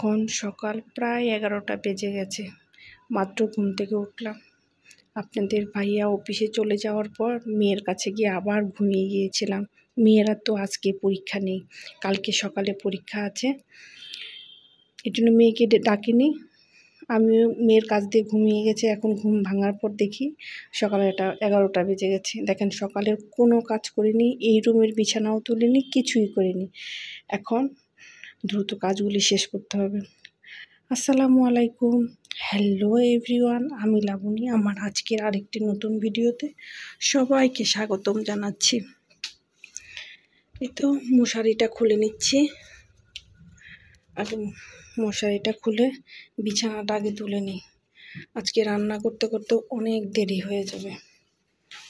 এখন সকাল প্রায় 11টা বেজে গেছে। মাত্র ঘুম থেকে উঠলাম। আপনাদের ভাইয়া অফিসে চলে যাওয়ার পর মেয়ের কাছে গিয়ে আবার ঘুমিয়ে গিয়েছিলাম। মেয়েরা তো আজকে পরীক্ষা নেই, কালকে সকালে পরীক্ষা আছে, এই জন্য মেয়েকে ডাকিনি। আমিও মেয়ের কাছ দিয়ে ঘুমিয়ে গেছে। এখন ঘুম ভাঙার পর দেখি সকালে 11টা বেজে গেছে। দেখেন সকালের কোনো কাজ করিনি, এই রুমের বিছানাও তুলিনি, কিছুই করিনি। এখন দ্রুত কাজগুলি শেষ করতে হবে। আসসালামু আলাইকুম, হ্যালো এভরিওয়ান, আমি লাবণী। আমার আজকের আরেকটি নতুন ভিডিওতে সবাইকে স্বাগতম জানাচ্ছি। এই তো মশারিটা খুলে নিচ্ছি, আর মশারিটা খুলে বিছানাটা আগে তুলে নিই। আজকে রান্না করতে করতে অনেক দেরি হয়ে যাবে,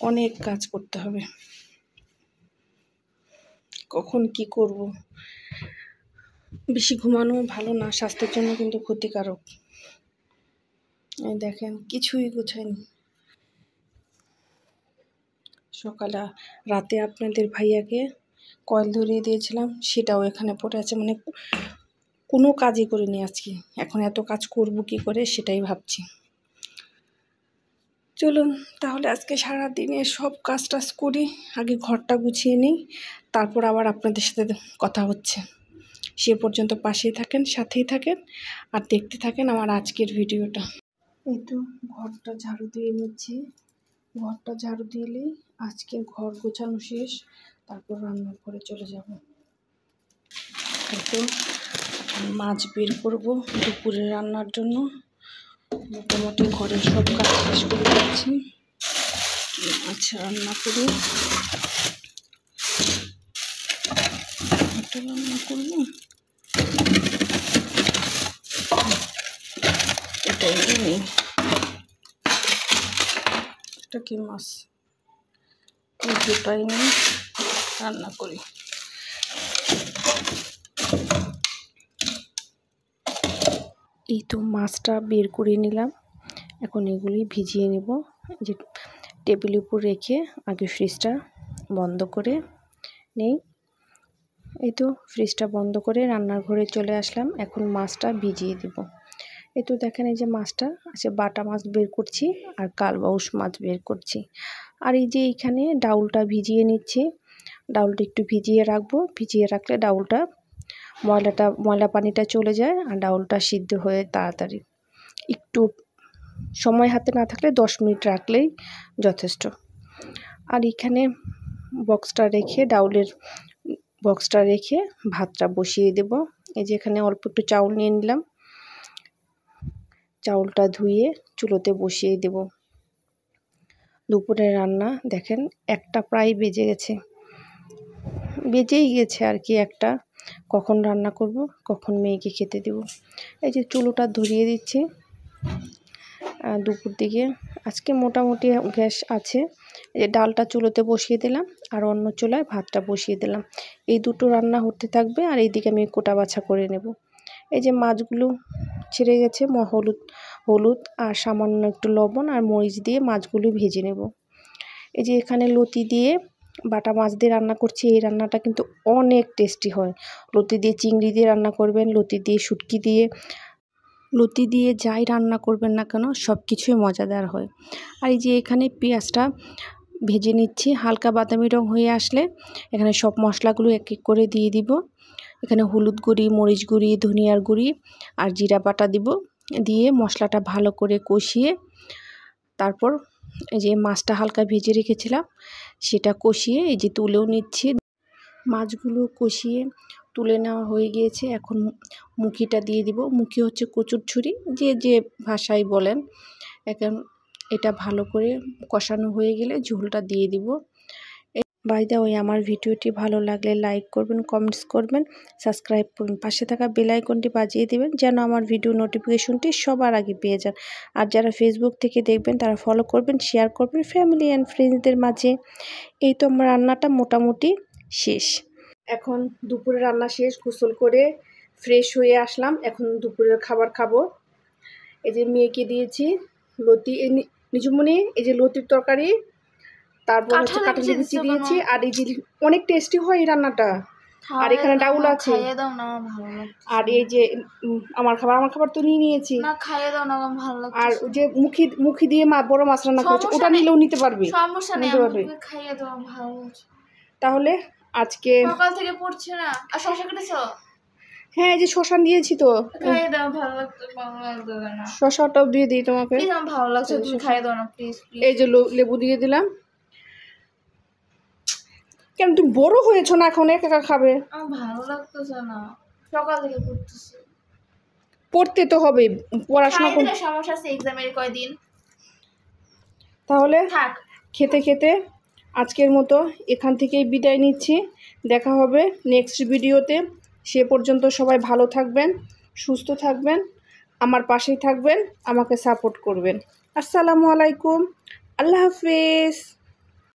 অনেক কাজ করতে হবে। কখন কি করব? বেশি ঘুমানো ভালো না, স্বাস্থ্যের জন্য কিন্তু ক্ষতিকারক। এই দেখেন কিছুই গোছায়নি। সকালে রাতে আপনাদের ভাইয়াকে কয়েল ধরিয়ে দিয়েছিলাম, সেটাও এখানে পড়ে আছে। মানে কোনো কাজই করিনি আজকে। এখন এত কাজ করব কি করে সেটাই ভাবছি। চলুন তাহলে আজকে সারা দিনে সব কাজ টাজ করি, আগে ঘরটা গুছিয়ে নিই, তারপর আবার আপনাদের সাথে কথা হচ্ছে। সে পর্যন্ত পাশেই থাকেন, সাথেই থাকেন, আর দেখতে থাকেন আমার আজকের ভিডিওটা। এই তো ঘরটা ঝাড়ু দিয়ে নিচ্ছি। ঘরটা ঝাড়ু দিলেই আজকে ঘর গোছানো শেষ, তারপর রান্নার ঘরে চলে যাব। তো মাছ বের করব দুপুরে রান্নার জন্য। মোটামুটি ঘরের সব কাজ শেষ করে দিচ্ছি। মাছ রান্না করি, রান্না করব, এটাই নেই। এটা কি মাছ? দুটাই নেই, রান্না করি। এই তো মাছটা বের করে নিলাম, এখন এগুলি ভিজিয়ে নেব। যে টেবিলের উপর রেখে আগে ফ্রিজটা বন্ধ করে নেই। এই তো ফ্রিজটা বন্ধ করে রান্নার ঘরে চলে আসলাম। এখন মাছটা ভিজিয়ে দেব। এই তো দেখেন এই যে মাছটা আছে, বাটা মাছ বের করছি আর কালবাউস মাছ বের করছি। আর এই যে এইখানে ডাউলটা ভিজিয়ে নিচ্ছি। ডাউলটা একটু ভিজিয়ে রাখবো, ভিজিয়ে রাখলে ডাউলটা ময়লা পানিটা চলে যায় আর ডাউলটা সিদ্ধ হয়ে তাড়াতাড়ি। একটু সময় হাতে না থাকলে 10 মিনিট রাখলেই যথেষ্ট। আর এখানে ডাউলের বক্সটা রেখে ভাতটা বসিয়ে দেব। এই যে এখানে অল্প একটু চাউল নিয়ে নিলাম, চাউলটা ধুয়ে চুলোতে বসিয়ে দেব। দুপুরের রান্না দেখেন একটা প্রায় বেজেই গেছে আর কি। একটা কখন রান্না করব, কখন মেয়েকে খেতে দেব। এই যে চুলোটা ধরিয়ে দিচ্ছি। দুপুর দিকে আজকে মোটামুটি গ্যাস আছে। এই যে ডালটা চুলোতে বসিয়ে দিলাম আর অন্য চুলায় ভাতটা বসিয়ে দিলাম। এই দুটো রান্না হতে থাকবে আর এইদিকে আমি কোটা বাছা করে নেব। এই যে মাছগুলো ছেড়ে গেছে, হলুদ আর সামান্য একটু লবণ আর মরিচ দিয়ে মাছগুলো ভেজে নেব। এই যে এখানে লতি দিয়ে বাটা মাছ দিয়ে রান্না করছি। এই রান্নাটা কিন্তু অনেক টেস্টি হয়। লতি দিয়ে চিংড়ি দিয়ে রান্না করবেন, লতি দিয়ে শুটকি দিয়ে, লতি দিয়ে যাই রান্না করবেন না কেন সব কিছুই মজাদার হয়। আর এই যে এখানে পেঁয়াজটা ভেজে নিচ্ছি, হালকা বাদামি রং হয়ে আসলে এখানে সব মশলাগুলো এক এক করে দিয়ে দিব। এখানে হলুদ গুঁড়ি, মরিচ গুঁড়ি, ধনিয়ার গুঁড়ি আর জিরা বাটা দিব। দিয়ে মশলাটা ভালো করে কষিয়ে তারপর এই যে মাছটা হালকা ভেজে রেখেছিলাম সেটা কষিয়ে এই যে তুলেও নিচ্ছি। মাছগুলো কষিয়ে তুলে নেওয়া হয়ে গিয়েছে। এখন মুখিটা দিয়ে দিব। মুখি হচ্ছে কচুর ছুরি, যে ভাষায় বলেন। এখন এটা ভালো করে কষানো হয়ে গেলে ঝোলটা দিয়ে দিব। বাই দ্য ওয়ে, আমার ভিডিওটি ভালো লাগলে লাইক করবেন, কমেন্টস করবেন, সাবস্ক্রাইব করবেন, পাশে থাকা বেল আইকনটি বাজিয়ে দিবেন যেন আমার ভিডিও নোটিফিকেশনটি সবার আগে পেয়ে যান। আর যারা ফেসবুক থেকে দেখবেন তারা ফলো করবেন, শেয়ার করবেন ফ্যামিলি অ্যান্ড ফ্রেন্ডসদের মাঝে। এই তো আমার রান্নাটা মোটামুটি শেষ। এখন দুপুরে রান্না শেষ, গোসল করে ফ্রেশ হয়ে আসলাম। এখন দুপুরের খাবার খাবো। এই যে মেয়েকে দিয়েছি লতি, নিজুমনি, এই যে লতির তরকারি, তারপর হচ্ছে কাঁঠালের বিচি দিয়েছি। আর এই যে অনেক টেস্টি হয় এই রান্নাটা, আর এখানে ডাউল আছে। খাইয়ে দাও না, আমার ভালো লাগছে। আর এই যে আমার খাবার তো নিয়ে নিয়েছি। না খাইয়ে দাও না, আমার ভালো লাগছে। আর যে মুখি দিয়ে বড় মাছ রান্না করেছে, ওটা নিলেও নিতে পারবে। সমস্যা নেই, আমাকে খাইয়ে দাও, আমার ভালো লাগছে। তাহলে আজকে সকাল থেকে পড়ছে না। আর শশা কেটেছো? হ্যাঁ, এই যে শশা দিয়েছি তো। খাইয়ে দাও, ভালো লাগছে, ভালো লাগবে না। শশাটাও দিয়ে দিই তোমাকে। প্লিজ, আমার ভালো লাগছে, তুমি খাইয়ে দাও না প্লিজ। এই যে লেবু দিয়ে দিলাম। কেন তুমি বড় হয়েছো না, এখন একা একা খাবে? আমার ভালো লাগতেছে না, সকাল থেকে পড়তেছি। পড়তে তো হবে, পড়াশোনা করতে। সমস্যা আছে, এক্সামের কয়দিন। তাহলে থাক, খেতে খেতে আজকের মতো এখান থেকেই বিদায় নিচ্ছি। দেখা হবে নেক্সট ভিডিওতে। সে পর্যন্ত সবাই ভালো থাকবেন, সুস্থ থাকবেন, আমার পাশেই থাকবেন, আমাকে সাপোর্ট করবেন। আসসালামু আলাইকুম, আল্লাহ হাফিজ।